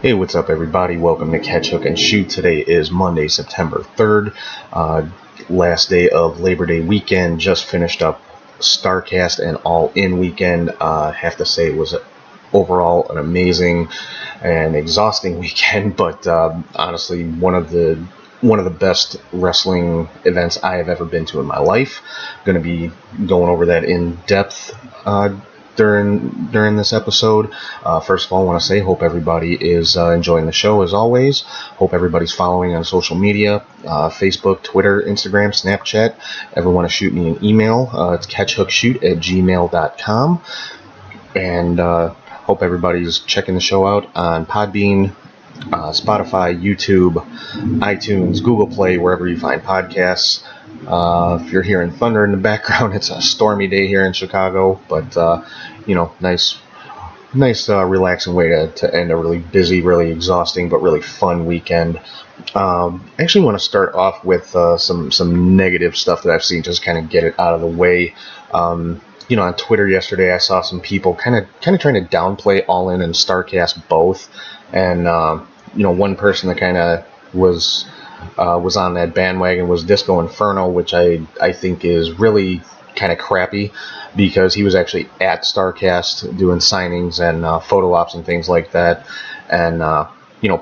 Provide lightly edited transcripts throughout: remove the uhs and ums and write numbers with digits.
Hey, what's up, everybody? Welcome to Catch, Hook, and Shoot. Today is Monday, September 3rd, last day of Labor Day weekend. Just finished up Starrcast and All-In weekend. Have to say it was overall an amazing and exhausting weekend, but honestly, one of the best wrestling events I have ever been to in my life. Going to be going over that in depth during this episode. First of all, I want to say hope everybody is enjoying the show as always. Hope everybody's following on social media, Facebook, Twitter, Instagram, Snapchat. Ever want to shoot me an email, it's catchhookshoot@gmail.com. And hope everybody's checking the show out on Podbean, Spotify, YouTube, iTunes, Google Play, wherever you find podcasts. If you're hearing thunder in the background, it's a stormy day here in Chicago, but nice relaxing way to end a really busy, really exhausting, but really fun weekend. I actually want to start off with some negative stuff that I've seen, just kind of get it out of the way. On Twitter yesterday, I saw some people kind of trying to downplay All-In and Starrcast both, and one person that kind of was on that bandwagon was Disco Inferno, which I think is really kind of crappy, because he was actually at Starrcast doing signings and photo ops and things like that, and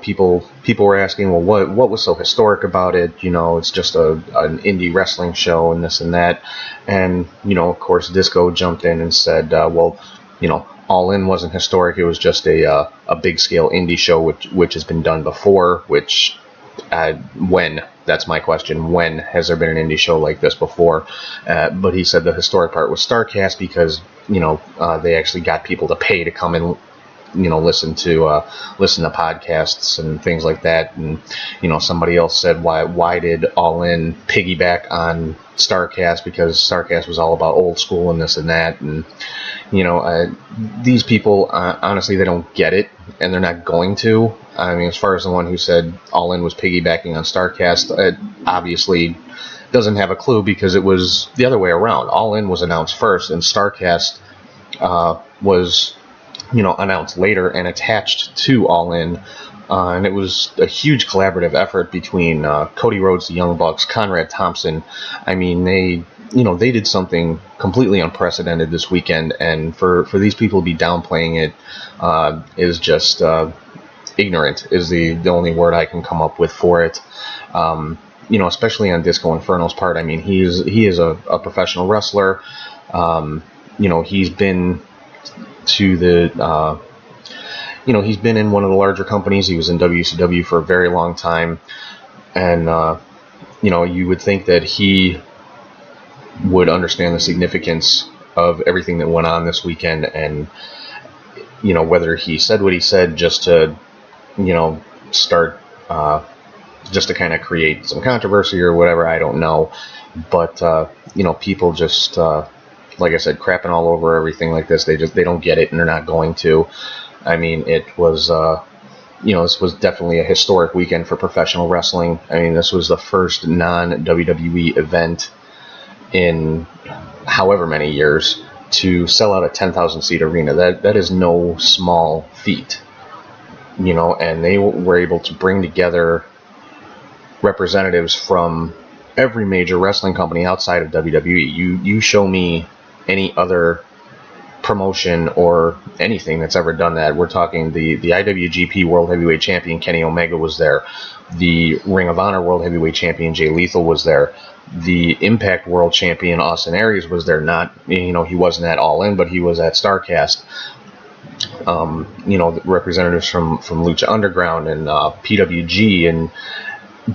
people were asking, well, what was so historic about it? It's just an indie wrestling show and this and that, and of course Disco jumped in and said, All-In wasn't historic. It was just a big scale indie show which has been done before. Which when? That's my question. When has there been an indie show like this before? But he said the historic part was Starrcast, because they actually got people to pay to come and listen to podcasts and things like that. And somebody else said, why did All-In piggyback on Starrcast? Because Starrcast was all about old school and this and that. And these people, honestly, they don't get it, and they're not going to. I mean, as far as the one who said All-In was piggybacking on Starrcast, it obviously doesn't have a clue, because it was the other way around. All-In was announced first, and Starrcast was announced later and attached to All-In. And it was a huge collaborative effort between Cody Rhodes, the Young Bucks, Conrad Thompson. I mean, they did something completely unprecedented this weekend, and for these people to be downplaying it is just ignorant, is the only word I can come up with for it. Especially on Disco Inferno's part. I mean, he is a professional wrestler. He's been to the he's been in one of the larger companies. He was in WCW for a very long time, and you would think that he would understand the significance of everything that went on this weekend, and whether he said what he said just to start just to kind of create some controversy or whatever, I don't know. But people just like I said, crapping all over everything like this. They don't get it, and they're not going to. I mean, it was this was definitely a historic weekend for professional wrestling. I mean, this was the first non-WWE event in however many years to sell out a 10,000 seat arena. That is no small feat, and they were able to bring together representatives from every major wrestling company outside of WWE. You show me any other promotion or anything that's ever done that. We're talking the IWGP World Heavyweight Champion Kenny Omega was there. The Ring of Honor World Heavyweight Champion Jay Lethal was there. The Impact World Champion Austin Aries was there. Not, he wasn't at All-In, but he was at Starrcast. The representatives from Lucha Underground and PWG, and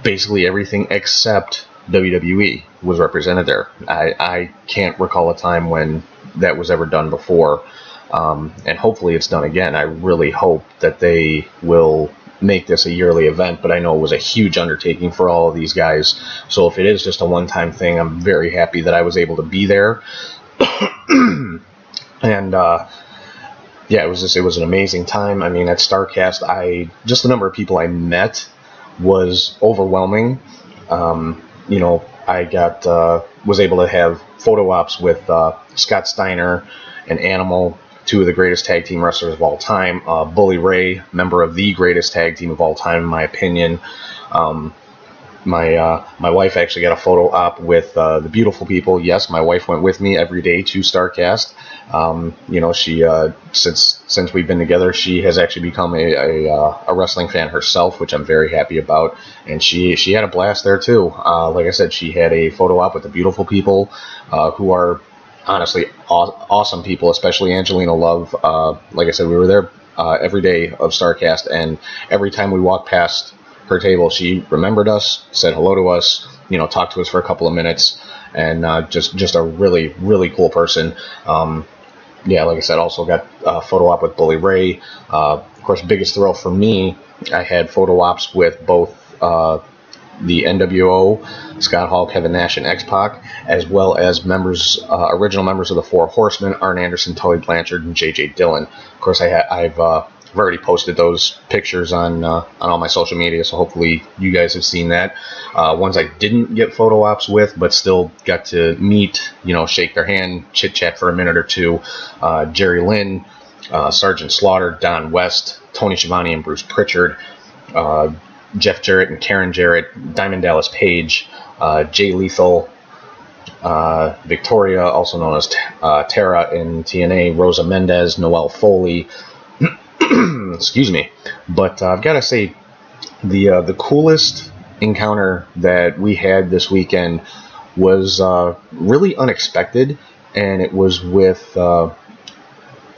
basically everything except WWE was represented there. I can't recall a time when that was ever done before, and hopefully it's done again. I really hope that they will make this a yearly event, but I know it was a huge undertaking for all of these guys. So if it is just a one-time thing, I'm very happy that I was able to be there. And it was an amazing time. I mean, at Starrcast, just the number of people I met was overwhelming. I was able to have photo ops with Scott Steiner and Animal, two of the greatest tag team wrestlers of all time. Bully Ray, member of the greatest tag team of all time, in my opinion. My wife actually got a photo op with the beautiful people. Yes, my wife went with me every day to Starrcast. She since we've been together, she has actually become a wrestling fan herself, which I'm very happy about. And she had a blast there too. Like I said, she had a photo op with the beautiful people, who are honestly awesome people, especially Angelina Love. Like I said, we were there every day of Starrcast, and every time we walked past her table, she remembered us, said hello to us, talked to us for a couple of minutes, and just a really, really cool person. Like I said, also got a photo op with Bully Ray. Of course, biggest thrill for me, I had photo ops with both the NWO, Scott Hall, Kevin Nash, and X-Pac, as well as original members of the Four Horsemen, Arn Anderson, Tully Blanchard, and J.J. Dillon. Of course, I've already posted those pictures on all my social media, so hopefully you guys have seen that. Ones I didn't get photo ops with, but still got to meet, shake their hand, chit-chat for a minute or two. Jerry Lynn, Sergeant Slaughter, Don West, Tony Schiavone, and Bruce Pritchard. Jeff Jarrett and Karen Jarrett, Diamond Dallas Page, Jay Lethal, Victoria, also known as Tara in TNA, Rosa Mendez, Noelle Foley. Excuse me. But I've got to say, the coolest encounter that we had this weekend was really unexpected, and it was with Lanny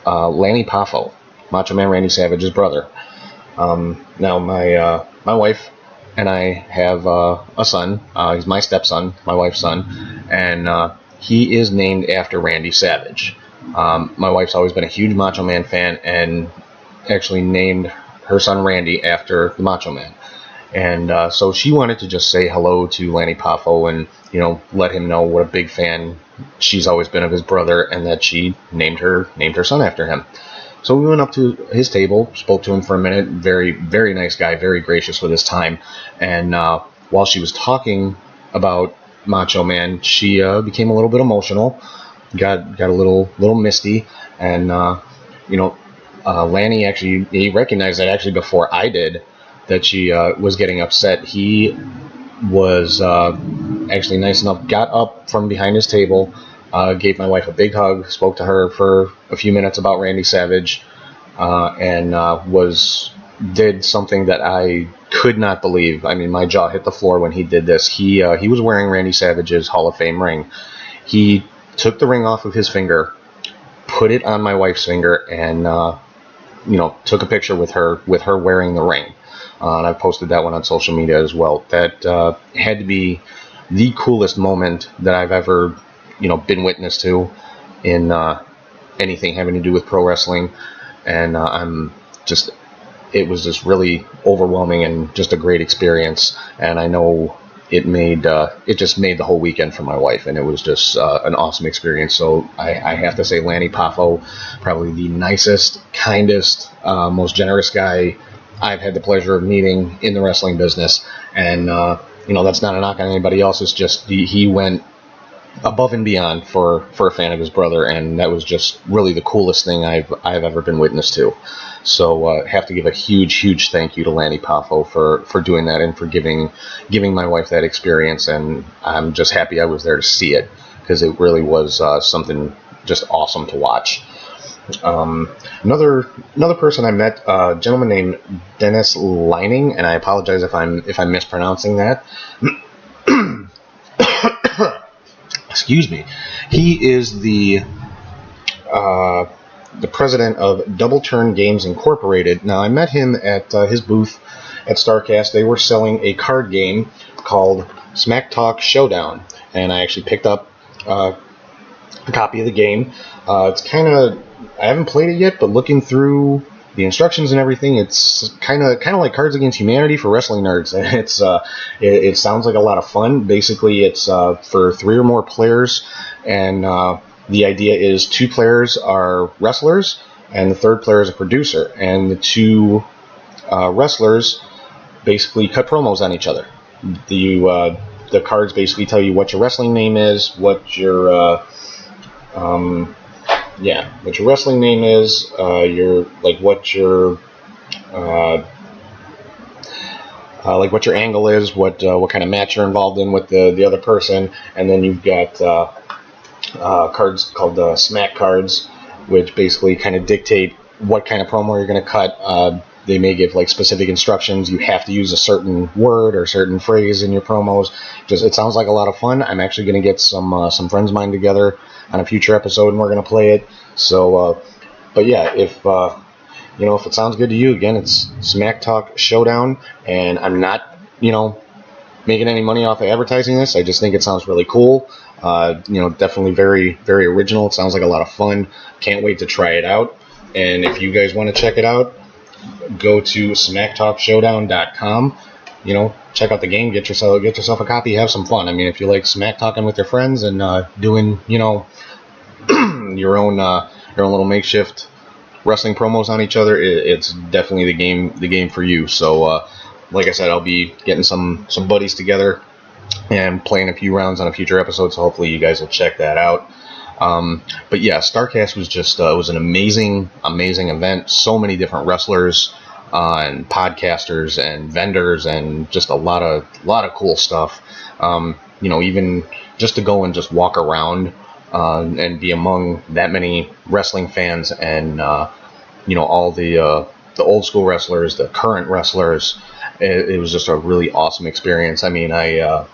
Poffo, Macho Man Randy Savage's brother. Now, my wife and I have a son. He's my stepson, my wife's son, and he is named after Randy Savage. My wife's always been a huge Macho Man fan, and actually named her son Randy after the Macho Man. And so she wanted to just say hello to Lanny Poffo and, let him know what a big fan she's always been of his brother, and that she named her son after him. So we went up to his table, spoke to him for a minute. Very, very nice guy, very gracious with his time. And while she was talking about Macho Man, she became a little bit emotional, got a little misty, and Lanny he recognized that actually before I did, that she was getting upset. He was actually nice enough, got up from behind his table, gave my wife a big hug, spoke to her for a few minutes about Randy Savage, and did something that I could not believe. I mean, my jaw hit the floor when he did this. He was wearing Randy Savage's Hall of Fame ring. He took the ring off of his finger, put it on my wife's finger, and took a picture with her wearing the ring. And I posted that one on social media as well. That had to be the coolest moment that I've ever been witness to in anything having to do with pro wrestling, and it was just really overwhelming and just a great experience. And I know it just made the whole weekend for my wife, and it was just an awesome experience. So I have to say, Lanny Poffo, probably the nicest, kindest, most generous guy I've had the pleasure of meeting in the wrestling business. And that's not a knock on anybody else. It's just he went above and beyond for a fan of his brother, and that was just really the coolest thing I've ever been witness to. So have to give a huge thank you to Lanny Poffo for doing that, and for giving my wife that experience. And I'm just happy I was there to see it, because it really was something just awesome to watch. Another person I met, a gentleman named Dennis Lining, and I apologize if I'm mispronouncing that. Excuse me. He is the president of Double Turn Games Incorporated. Now, I met him at his booth at Starrcast. They were selling a card game called Smack Talk Showdown, and I actually picked up a copy of the game. It's I haven't played it yet, but looking through the instructions and everything, it's kind of like Cards Against Humanity for wrestling nerds. It sounds like a lot of fun. Basically, it's for 3 or more players, and the idea is 2 players are wrestlers, and the 3rd player is a producer, and the 2 wrestlers basically cut promos on each other. The cards basically tell you what your wrestling name is, what your Yeah, what your wrestling name is, your uh, what your angle is, what kind of match you're involved in with the other person, and then you've got cards called smack cards, which basically kind of dictate what kind of promo you're going to cut. They may give like specific instructions. You have to use a certain word or certain phrase in your promos. Just it sounds like a lot of fun. I'm actually going to get some friends of mine together on a future episode, and we're going to play it. So, but yeah, if it sounds good to you, again, it's Smack Talk Showdown, and I'm not making any money off of advertising this. I just think it sounds really cool. Definitely very, very original. It sounds like a lot of fun. Can't wait to try it out. And if you guys want to check it out, go to smacktalkshowdown.com. Check out the game, get yourself a copy, have some fun. I mean, if you like smack talking with your friends and doing, your own little makeshift wrestling promos on each other, it's definitely the game for you. So, like I said, I'll be getting some buddies together and playing a few rounds on a future episode, so hopefully you guys will check that out. But yeah, Starrcast was just was an amazing event. So many different wrestlers and podcasters and vendors and just a lot of cool stuff. Even just to go and just walk around and be among that many wrestling fans and all the old school wrestlers, the current wrestlers. It was just a really awesome experience. I mean, I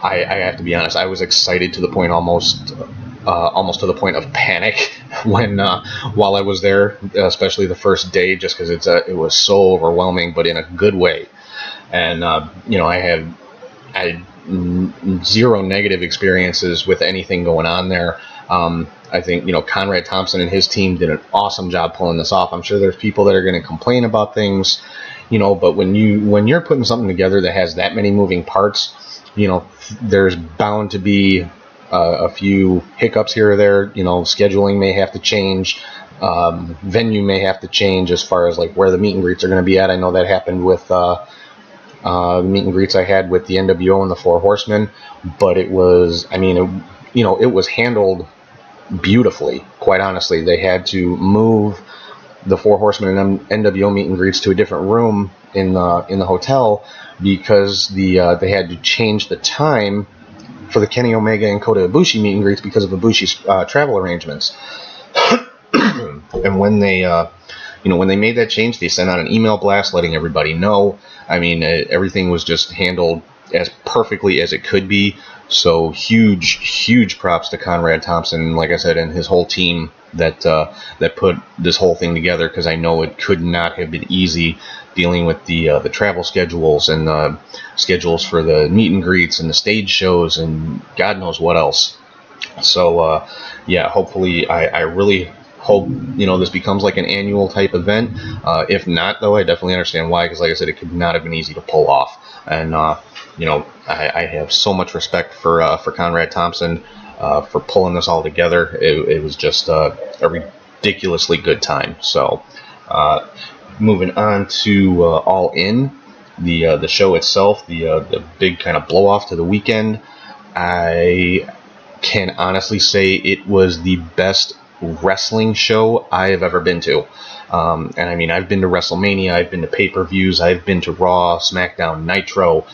have to be honest. I was excited to the point almost to the point of panic when while I was there, especially the first day, just because it was so overwhelming, but in a good way. And I had zero negative experiences with anything going on there. I think Conrad Thompson and his team did an awesome job pulling this off. I'm sure there's people that are going to complain about things, but when you're putting something together that has that many moving parts, there's bound to be a few hiccups here or there. Scheduling may have to change, venue may have to change as far as like where the meet and greets are going to be at. I know that happened with the meet and greets I had with the NWO and the Four Horsemen, but it was handled beautifully. Quite honestly, they had to move the Four Horsemen and NWO meet and greets to a different room in the hotel because they had to change the time for the Kenny Omega and Kota Ibushi meet and greets because of Ibushi's travel arrangements. And when they made that change, they sent out an email blast letting everybody know. I mean, everything was just handled as perfectly as it could be. So huge props to Conrad Thompson, like I said, and his whole team that put this whole thing together, because I know it could not have been easy dealing with the travel schedules and the schedules for the meet and greets and the stage shows and God knows what else. So hopefully I really hope this becomes like an annual type event. If not, though, I definitely understand why, because like I said, it could not have been easy to pull off. And I have so much respect for Conrad Thompson for pulling this all together. It was just a ridiculously good time. So moving on to All In, the show itself, the big kind of blow off to the weekend. I can honestly say it was the best wrestling show I have ever been to. And I mean, I've been to WrestleMania, I've been to pay-per-views, I've been to Raw, SmackDown, Nitro,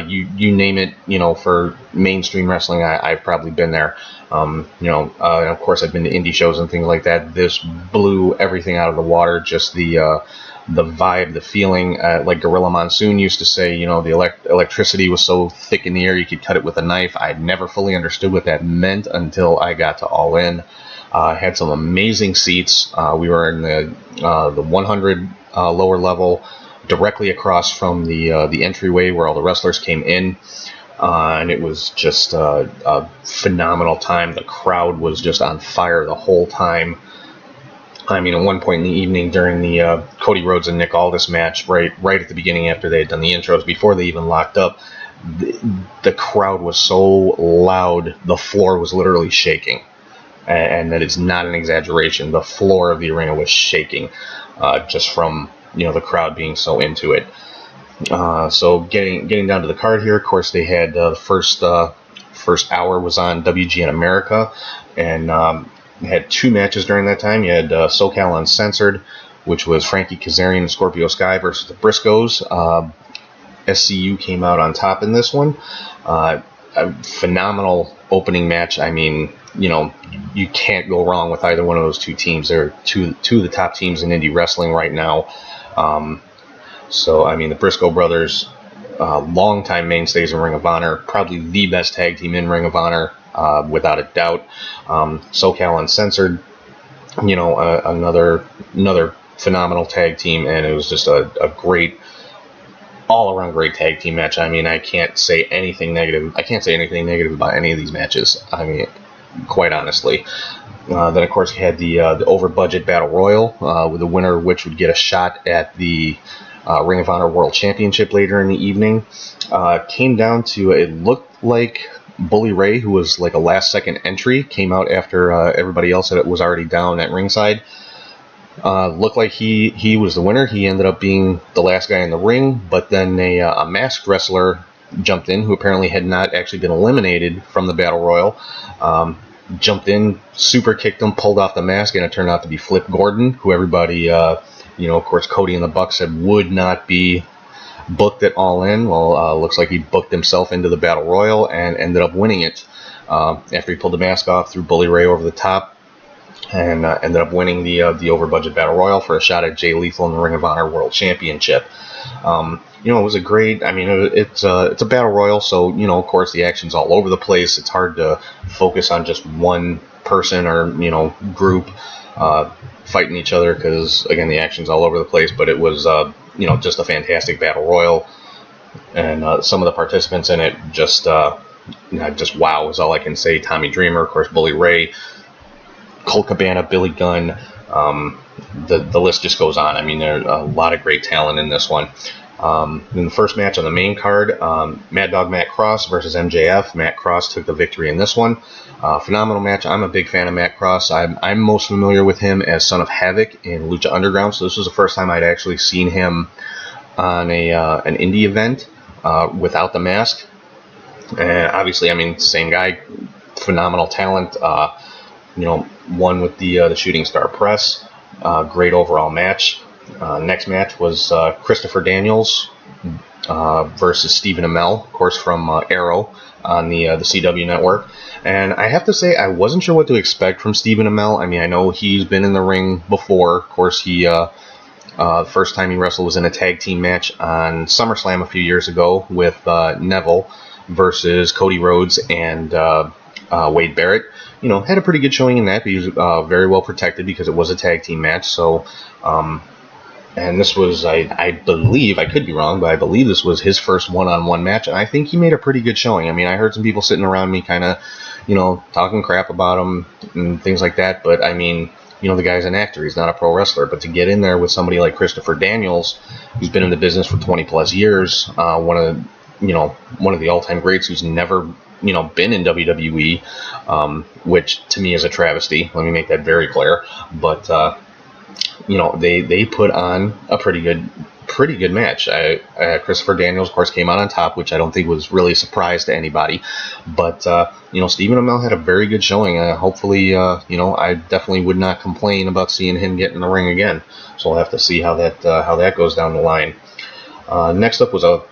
you name it, for mainstream wrestling, I've probably been there. And of course I've been to indie shows and things like that. This blew everything out of the water, just the vibe, the feeling, like Gorilla Monsoon used to say, the electricity was so thick in the air you could cut it with a knife. I never fully understood what that meant until I got to All In. Had some amazing seats. We were in the 100 lower level, directly across from the entryway where all the wrestlers came in. And it was just a phenomenal time. The crowd was just on fire the whole time. I mean, at one point in the evening during the Cody Rhodes and Nick Aldis match, right at the beginning after they had done the intros, before they even locked up, the crowd was so loud, the floor was literally shaking. And that is not an exaggeration. The floor of the arena was shaking just from the crowd being so into it. So getting down to the card here, of course they had the first hour was on WGN America, and had 2 matches during that time. You had SoCal Uncensored, which was Frankie Kazarian and Scorpio Sky versus the Briscoes. SCU came out on top in this one. A phenomenal opening match. I mean, you can't go wrong with either one of those 2 teams. They're two of the top teams in indie wrestling right now. So, I mean, the Briscoe brothers, longtime mainstays in Ring of Honor, probably the best tag team in Ring of Honor, without a doubt. SoCal Uncensored, another phenomenal tag team, and it was just a great, all-around great tag team match. I mean, I can't say anything negative. I can't say anything negative about any of these matches. I mean, quite honestly. Then, of course, you had the over-budget Battle Royal, with the winner of which would get a shot at the Ring of Honor World Championship later in the evening. Came down to, it looked like Bully Ray, who was like a last-second entry, came out after everybody else was already down at ringside. Looked like he was the winner. He ended up being the last guy in the ring, but then a masked wrestler jumped in, who apparently had not actually been eliminated from the Battle Royal. Jumped in, super kicked him, pulled off the mask, and it turned out to be Flip Gordon, who everybody, of course, Cody and the Bucks said would not be booked at All In. Well, looks like he booked himself into the Battle Royal and ended up winning it. After he pulled the mask off, threw Bully Ray over the top, and ended up winning the over-budget Battle Royal for a shot at Jay Lethal in the Ring of Honor World Championship. It was a great, I mean, it's a Battle Royal, so, of course, the action's all over the place. It's hard to focus on just one person or, group fighting each other because, again, the action's all over the place, but it was, just a fantastic Battle Royal, and some of the participants in it just wow is all I can say. Tommy Dreamer, of course, Bully Ray, Colt Cabana, Billy Gunn, the list just goes on. I mean, there's a lot of great talent in this one. In the first match on the main card, Mad Dog Matt Cross versus MJF. Matt Cross took the victory in this one. Phenomenal match. I'm a big fan of Matt Cross. I'm most familiar with him as Son of Havoc in Lucha Underground, so this was the first time I'd actually seen him on an indie event without the mask. And obviously, I mean, same guy, phenomenal talent. Won with the Shooting Star Press. Great overall match. Next match was Christopher Daniels versus Stephen Amell, of course, from Arrow on the CW network. And I have to say, I wasn't sure what to expect from Stephen Amell. I mean, I know he's been in the ring before. Of course, he first time he wrestled was in a tag team match on SummerSlam a few years ago with Neville versus Cody Rhodes and Wade Barrett. Had a pretty good showing in that, but he was very well protected because it was a tag team match. So, and this was, I believe, I could be wrong, but I believe this was his first one-on-one match, and I think he made a pretty good showing. I mean, I heard some people sitting around me kind of, talking crap about him and things like that, but I mean, the guy's an actor, he's not a pro wrestler, but to get in there with somebody like Christopher Daniels, who's been in the business for 20 plus years, one of the all-time greats who's never been in WWE, which to me is a travesty. Let me make that very clear. But they put on a pretty good match. Christopher Daniels, of course, came out on top, which I don't think was really a surprise to anybody. But Stephen Amell had a very good showing. Hopefully, I definitely would not complain about seeing him get in the ring again. So we'll have to see how that goes down the line. Next up was a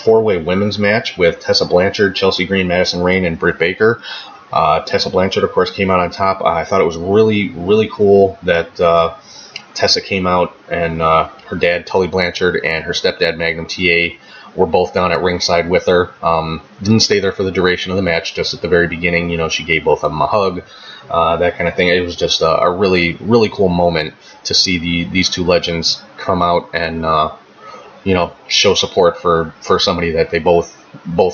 four-way women's match with Tessa Blanchard, Chelsea Green, Madison Rayne, and Britt Baker. Tessa Blanchard, of course, came out on top. I thought it was really, really cool that Tessa came out and her dad, Tully Blanchard, and her stepdad, Magnum TA, were both down at ringside with her. Didn't stay there for the duration of the match, just at the very beginning. She gave both of them a hug, that kind of thing. It was just a really, really cool moment to see these two legends come out and show support for somebody that they both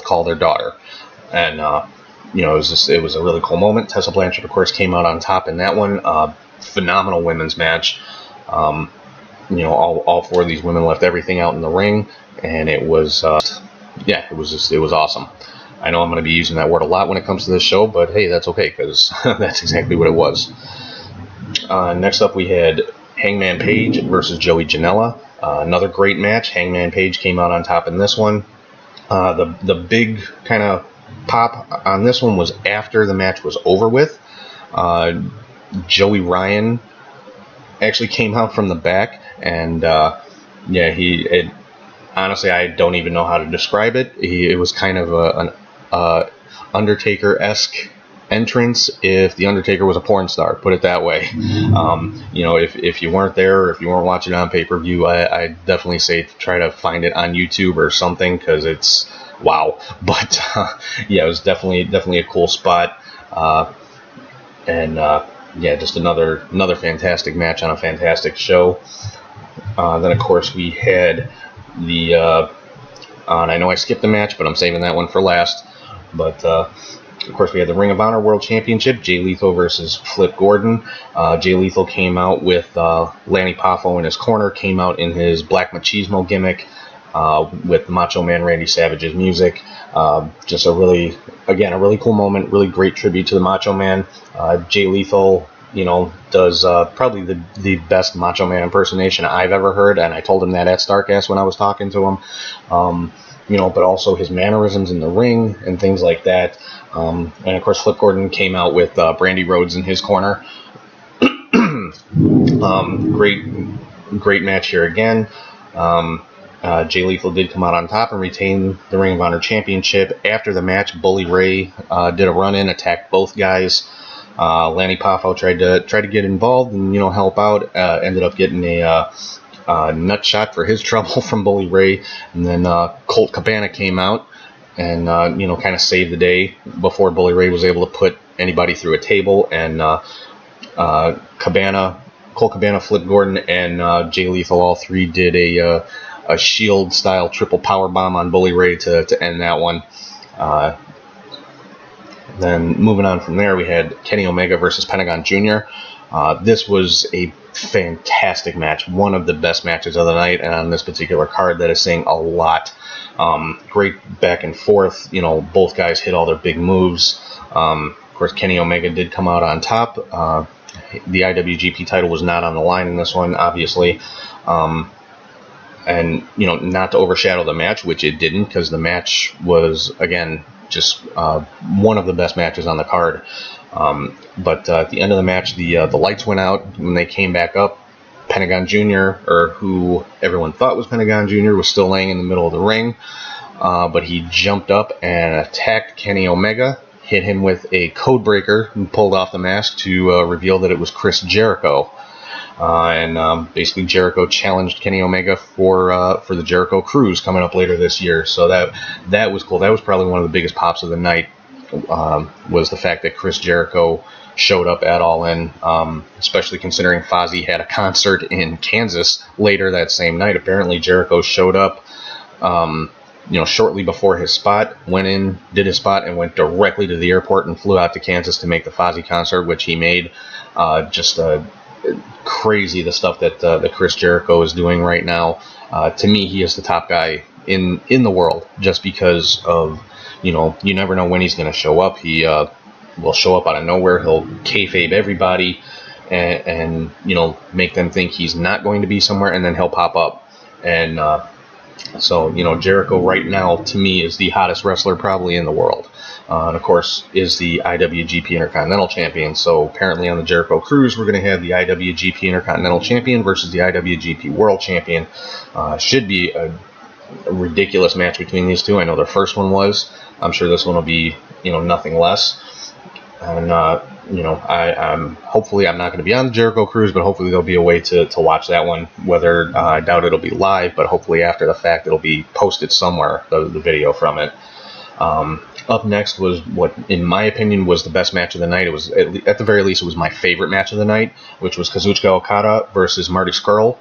call their daughter. And it was a really cool moment. Tessa Blanchard, of course, came out on top in that one. Phenomenal women's match. All four of these women left everything out in the ring, and it was it was awesome. I know I'm going to be using that word a lot when it comes to this show, but hey, that's okay, because that's exactly what it was. Next up, we had Hangman Page versus Joey Janela. Another great match. Hangman Page came out on top in this one. The big kind of pop on this one was after the match was over with. Joey Ryan actually came out from the back, and honestly, I don't even know how to describe it. It was kind of an Undertaker-esque entrance if the Undertaker was a porn star, put it that way. If you weren't there, or if you weren't watching it on pay-per-view, I definitely say try to find it on YouTube or something, because it's wow. But it was definitely a cool spot, just another fantastic match on a fantastic show. Then of course we had the and I know I skipped the match, but I'm saving that one for last. But of course, we had the Ring of Honor World Championship, Jay Lethal versus Flip Gordon. Jay Lethal came out with Lanny Poffo in his corner, came out in his Black Machismo gimmick with Macho Man Randy Savage's music. Just a really cool moment, really great tribute to the Macho Man. Jay Lethal, does probably the best Macho Man impersonation I've ever heard, and I told him that at Starrcast when I was talking to him. But also his mannerisms in the ring and things like that. And of course, Flip Gordon came out with Brandy Rhodes in his corner. Great match here again. Jay Lethal did come out on top and retain the Ring of Honor Championship. After the match, Bully Ray did a run-in, attacked both guys. Lanny Poffo tried to get involved and help out. Ended up getting a nut shot for his trouble from Bully Ray, and then Colt Cabana came out and kind of saved the day before Bully Ray was able to put anybody through a table. And Colt Cabana, Flip Gordon, and Jay Lethal, all three did a Shield style triple power bomb on Bully Ray to end that one. Then moving on from there, we had Kenny Omega versus Pentagon Jr. This was a fantastic match, one of the best matches of the night, and on this particular card, that is saying a lot. Great back and forth. Both guys hit all their big moves. Of course, Kenny Omega did come out on top. The IWGP title was not on the line in this one, obviously. And not to overshadow the match, which it didn't, because the match was, again, just one of the best matches on the card. But at the end of the match, the lights went out. When they came back up, Pentagon Jr., or who everyone thought was Pentagon Jr., was still laying in the middle of the ring. But he jumped up and attacked Kenny Omega, hit him with a code breaker, and pulled off the mask to reveal that it was Chris Jericho. And basically Jericho challenged Kenny Omega for the Jericho Cruise coming up later this year. So that was cool. That was probably one of the biggest pops of the night, was the fact that Chris Jericho showed up at All In, especially considering Fozzy had a concert in Kansas later that same night. Apparently Jericho showed up shortly before his spot, went in, did his spot, and went directly to the airport and flew out to Kansas to make the Fozzy concert, which he made. Just crazy, the stuff that Chris Jericho is doing right now. To me, he is the top guy in the world, just because of, you never know when he's going to show up. He will show up out of nowhere. He'll kayfabe everybody and make them think he's not going to be somewhere, and then he'll pop up. And so Jericho right now, to me, is the hottest wrestler probably in the world. And of course, is the IWGP Intercontinental Champion. So apparently on the Jericho Cruise, we're going to have the IWGP Intercontinental Champion versus the IWGP World Champion. Should be a ridiculous match between these two. I know the first one was. I'm sure this one will be, nothing less. And I'm hopefully I'm not going to be on the Jericho Cruise, but hopefully there'll be a way to watch that one. Whether I doubt it'll be live, but hopefully after the fact it'll be posted somewhere, the video from it. Up next was what, in my opinion, was the best match of the night. It was, at the very least, it was my favorite match of the night, which was Kazuchika Okada versus Marty Scurll.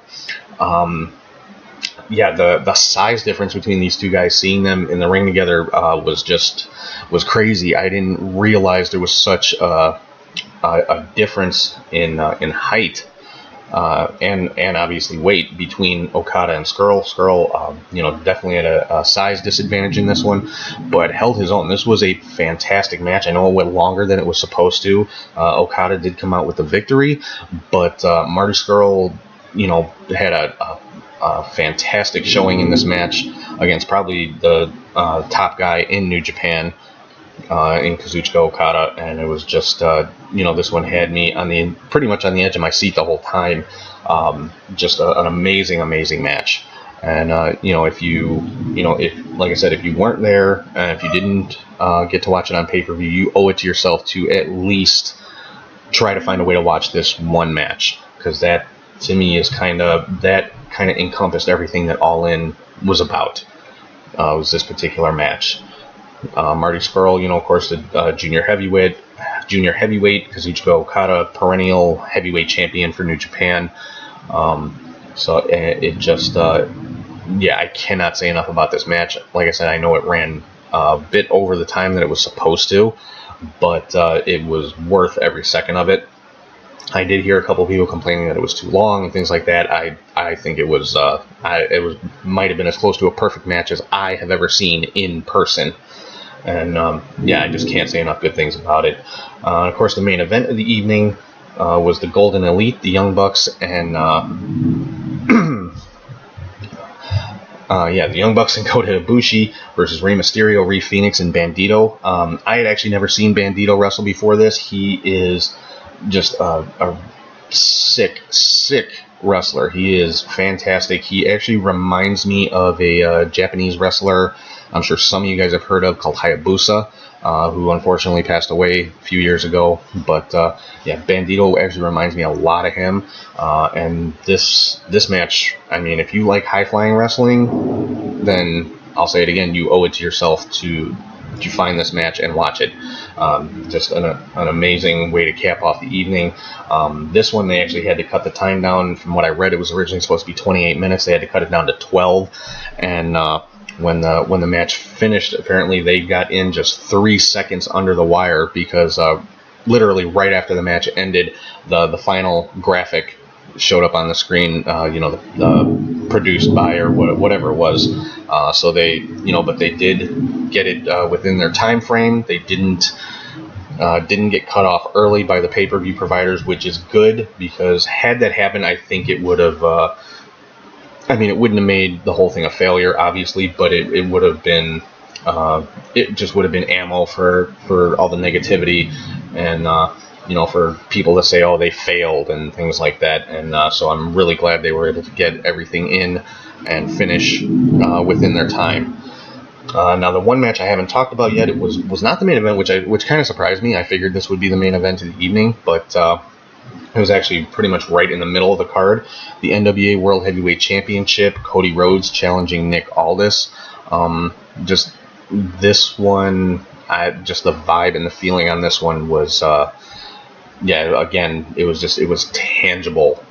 The size difference between these two guys, seeing them in the ring together, was crazy. I didn't realize there was such a difference in height. And obviously weight between Okada and Scurll. Scurll, definitely had a size disadvantage in this one, but held his own. This was a fantastic match. I know it went longer than it was supposed to. Okada did come out with the victory, but Marty Scurll, had a fantastic showing in this match against probably the top guy in New Japan. in Kazuchika Okada, and it was just this one had me pretty much on the edge of my seat the whole time. Just an amazing match. And if like I said, if you weren't there and if you didn't get to watch it on pay-per-view, you owe it to yourself to at least try to find a way to watch this one match, because that to me is kind of encompassed everything that All In was about. Was this particular match. Marty Scurll, of course, the junior heavyweight, Kazuchika Okada, perennial heavyweight champion for New Japan. So it just, I cannot say enough about this match. Like I said, I know it ran a bit over the time that it was supposed to, but it was worth every second of it. I did hear a couple of people complaining that it was too long and things like that. I think it was might have been as close to a perfect match as I have ever seen in person. And I just can't say enough good things about it. Of course, the main event of the evening was the Golden Elite, the Young Bucks, and the Young Bucks and Kota Ibushi versus Rey Mysterio, Rey Fenix, and Bandito. I had actually never seen Bandito wrestle before this. He is just a sick wrestler. He is fantastic. He actually reminds me of a Japanese wrestler I'm sure some of you guys have heard of, called Hayabusa, who unfortunately passed away a few years ago. But Bandito actually reminds me a lot of him. And this match, I mean, if you like high-flying wrestling, then I'll say it again, you owe it to yourself to find this match and watch it. Just an amazing way to cap off the evening. This one, they actually had to cut the time down. From what I read, it was originally supposed to be 28 minutes. They had to cut it down to 12. And when the match finished, apparently they got in just 3 seconds under the wire, because literally right after the match ended, the final graphic showed up on the screen, the produced by or whatever it was. So they, but they did get it within their time frame. They didn't get cut off early by the pay-per-view providers, which is good, because had that happened, I think it would have. It wouldn't have made the whole thing a failure, obviously, but it would have been. It just would have been ammo for all the negativity, and for people to say, oh, they failed and things like that. And so I'm really glad they were able to get everything in and finish within their time. Now, the one match I haven't talked about yet, it was not the main event, which kind of surprised me. I figured this would be the main event of the evening, but it was actually pretty much right in the middle of the card. The NWA World Heavyweight Championship, Cody Rhodes challenging Nick Aldis. Just this one, just the vibe and the feeling on this one was, again, it was tangible.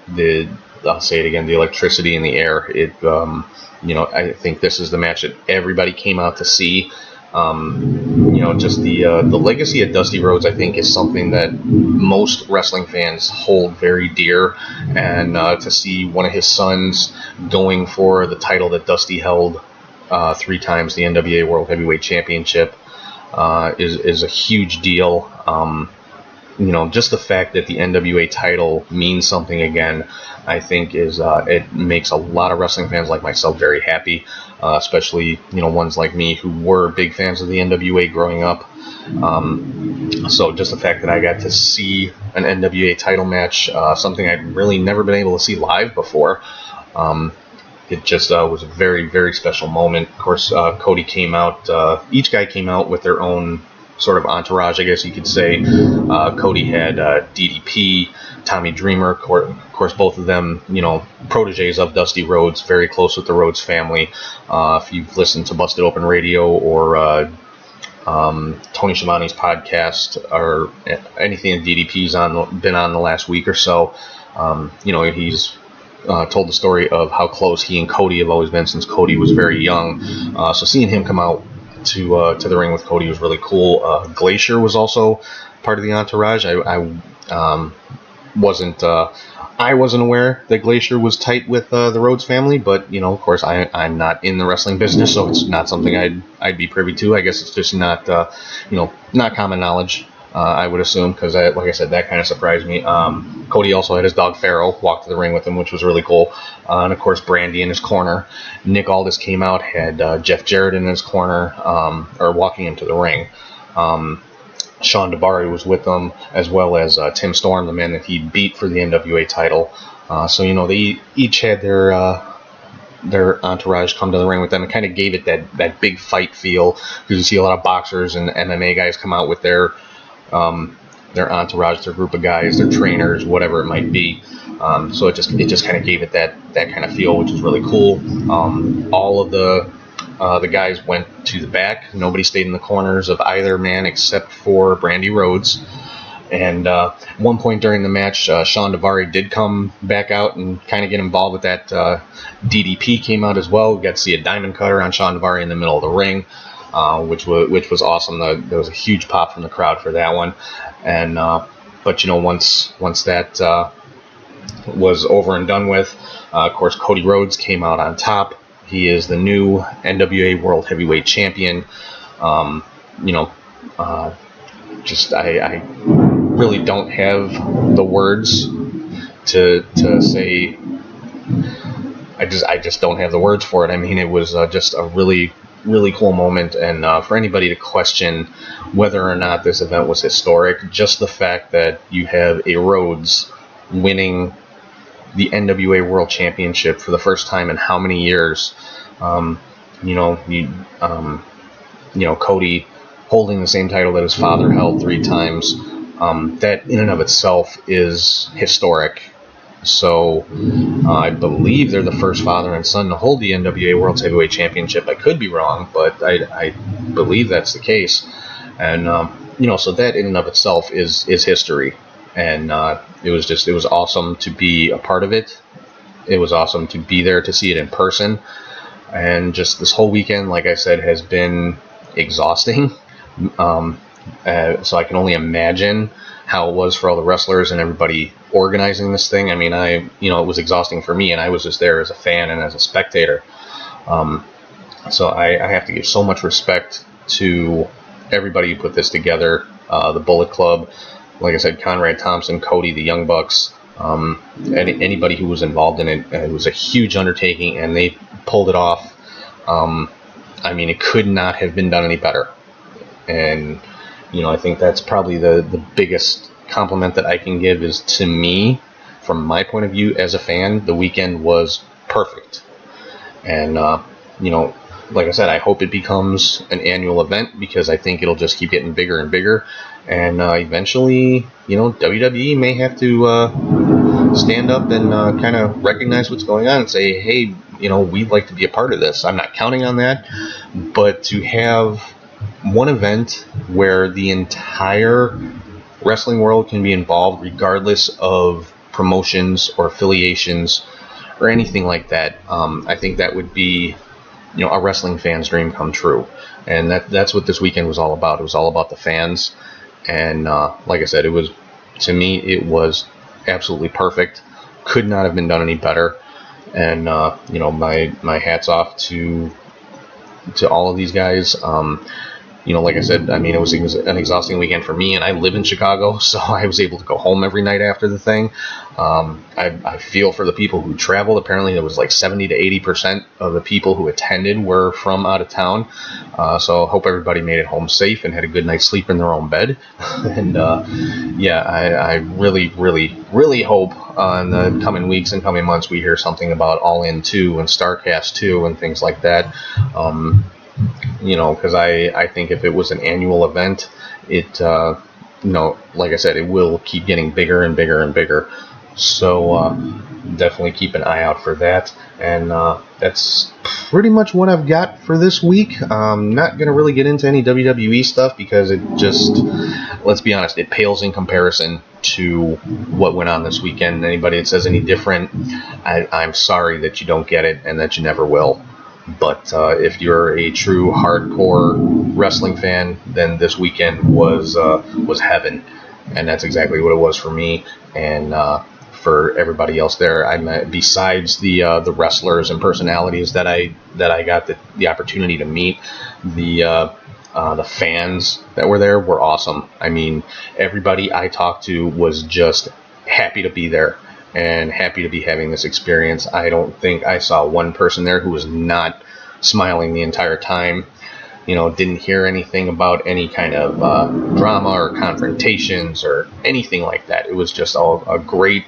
I'll say it again, the electricity in the air. I think this is the match that everybody came out to see. Just the legacy of Dusty Rhodes, I think, is something that most wrestling fans hold very dear, and to see one of his sons going for the title that Dusty held 3 times, the NWA World Heavyweight Championship, is a huge deal. Just the fact that the NWA title means something again, I think it makes a lot of wrestling fans like myself very happy, especially ones like me who were big fans of the NWA growing up. So just the fact that I got to see an NWA title match, something I'd really never been able to see live before, it just was a very, very special moment. Of course, Cody came out. Each guy came out with their own sort of entourage, I guess you could say. Cody had DDP, Tommy Dreamer, of course, both of them, proteges of Dusty Rhodes, very close with the Rhodes family. If you've listened to Busted Open Radio or Tony Schiavone's podcast or anything that DDP's been on the last week or so, he's told the story of how close he and Cody have always been since Cody was very young. So seeing him come out to the ring with Cody was really cool. Glacier was also part of the entourage. I wasn't aware that Glacier was tight with the Rhodes family, but of course I'm not in the wrestling business, so it's not something I'd be privy to. I guess it's just not not common knowledge. I would assume, because like I said, that kind of surprised me. Cody also had his dog Pharaoh walk to the ring with him, which was really cool. And of course, Brandy in his corner. Nick Aldis came out, had Jeff Jarrett in his corner, or walking into the ring. Sean Davari was with them, as well as Tim Storm, the man that he beat for the NWA title. So they each had their entourage come to the ring with them. It kind of gave it that big fight feel, because you see a lot of boxers and MMA guys come out with their entourage, their group of guys, their trainers, whatever it might be. So it just kind of gave it that kind of feel, which was really cool. All of the guys went to the back. Nobody stayed in the corners of either man except for Brandy Rhodes. And at one point during the match, Sean Davari did come back out and kind of get involved with that. DDP came out as well. We got to see a diamond cutter on Sean Davari in the middle of the ring, which was awesome. There was a huge pop from the crowd for that one. And but once that was over and done with, of course, Cody Rhodes came out on top. He is the new NWA World Heavyweight Champion. I really don't have the words to say. I just don't have the words for it. I mean, it was just a really, really cool moment. And for anybody to question whether or not this event was historic, just the fact that you have a Rhodes winning the NWA World Championship for the first time in how many years? Cody holding the same title that his father held 3 times. That in and of itself is historic. So I believe they're the first father and son to hold the NWA World Heavyweight Championship. I could be wrong, but I believe that's the case. And so that in and of itself is history. And it was awesome to be a part of it. It was awesome to be there to see it in person. And just this whole weekend, like I said, has been exhausting. So I can only imagine how it was for all the wrestlers and everybody organizing this thing. I mean, it was exhausting for me, and I was just there as a fan and as a spectator. So I have to give so much respect to everybody who put this together. The Bullet Club, like I said, Conrad Thompson, Cody, the Young Bucks, anybody who was involved in it. It was a huge undertaking, and they pulled it off. I mean, it could not have been done any better. And I think that's probably the biggest compliment that I can give is, to me, from my point of view as a fan, the weekend was perfect. And like I said, I hope it becomes an annual event, because I think it'll just keep getting bigger and bigger. And eventually, WWE may have to stand up and kind of recognize what's going on and say, hey, we'd like to be a part of this. I'm not counting on that, but to have one event where the entire wrestling world can be involved, regardless of promotions or affiliations or anything like that, I think that would be a wrestling fan's dream come true. And that's what this weekend was all about. It was all about the fans. And like I said, to me, it was absolutely perfect. Could not have been done any better. And my hats off to all of these guys. Like I said, I mean, it was an exhausting weekend for me, and I live in Chicago, so I was able to go home every night after the thing. I feel for the people who traveled. Apparently, there was like 70 to 80% of the people who attended were from out of town. So I hope everybody made it home safe and had a good night's sleep in their own bed. And I really, really, really hope in the coming weeks and coming months we hear something about All In 2 and Starrcast 2 and things like that. Because I think if it was an annual event, it, like I said, it will keep getting bigger and bigger and bigger. So definitely keep an eye out for that. And that's pretty much what I've got for this week. I'm not going to really get into any WWE stuff, because it just, let's be honest, it pales in comparison to what went on this weekend. Anybody that says any different, I'm sorry that you don't get it and that you never will. But if you're a true hardcore wrestling fan, then this weekend was heaven, and that's exactly what it was for me. And for everybody else there, besides the wrestlers and personalities that I got the opportunity to meet, the fans that were there were awesome. I mean, everybody I talked to was just happy to be there and happy to be having this experience. I don't think I saw one person there who was not smiling the entire time. didn't hear anything about any kind of drama or confrontations or anything like that. It was just a great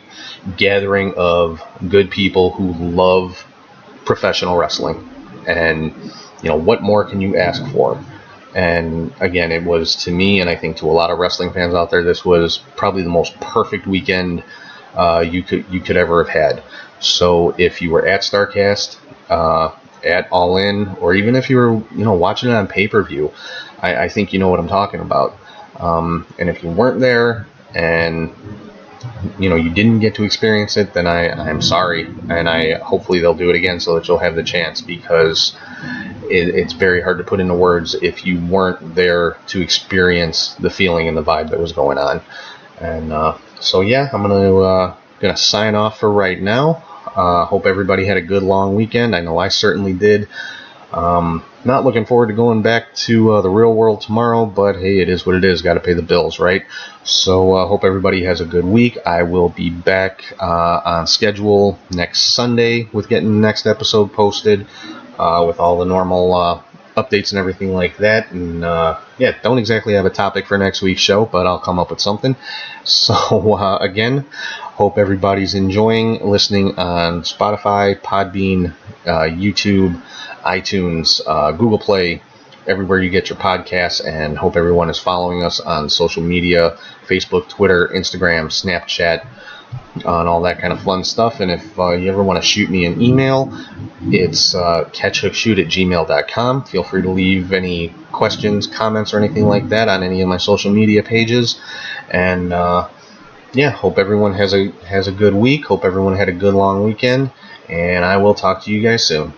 gathering of good people who love professional wrestling. And, what more can you ask for? And again, it was, to me, and I think to a lot of wrestling fans out there, this was probably the most perfect weekend you could ever have had. So if you were at Starrcast, at All In, or even if you were watching it on pay-per-view, I think you know what I'm talking about. And if you weren't there and you didn't get to experience it, then I'm sorry, and hopefully they'll do it again so that you'll have the chance, because it's very hard to put into words if you weren't there to experience the feeling and the vibe that was going on. And so yeah, I'm gonna sign off for right now. Hope everybody had a good long weekend. I know I certainly did. Not looking forward to going back to the real world tomorrow, but hey, it is what it is. Got to pay the bills, right? So hope everybody has a good week. I will be back on schedule next Sunday with getting the next episode posted with all the normal updates and everything like that. And yeah, don't exactly have a topic for next week's show, but I'll come up with something. So again, hope everybody's enjoying listening on Spotify, Podbean, YouTube, iTunes, Google Play, everywhere you get your podcasts, and hope everyone is following us on social media, Facebook, Twitter, Instagram, Snapchat, and all that kind of fun stuff. And if you ever want to shoot me an email, it's catchhookshoot@gmail.com. Feel free to leave any questions, comments, or anything like that on any of my social media pages. And yeah, hope everyone has a good week. Hope everyone had a good long weekend, and I will talk to you guys soon.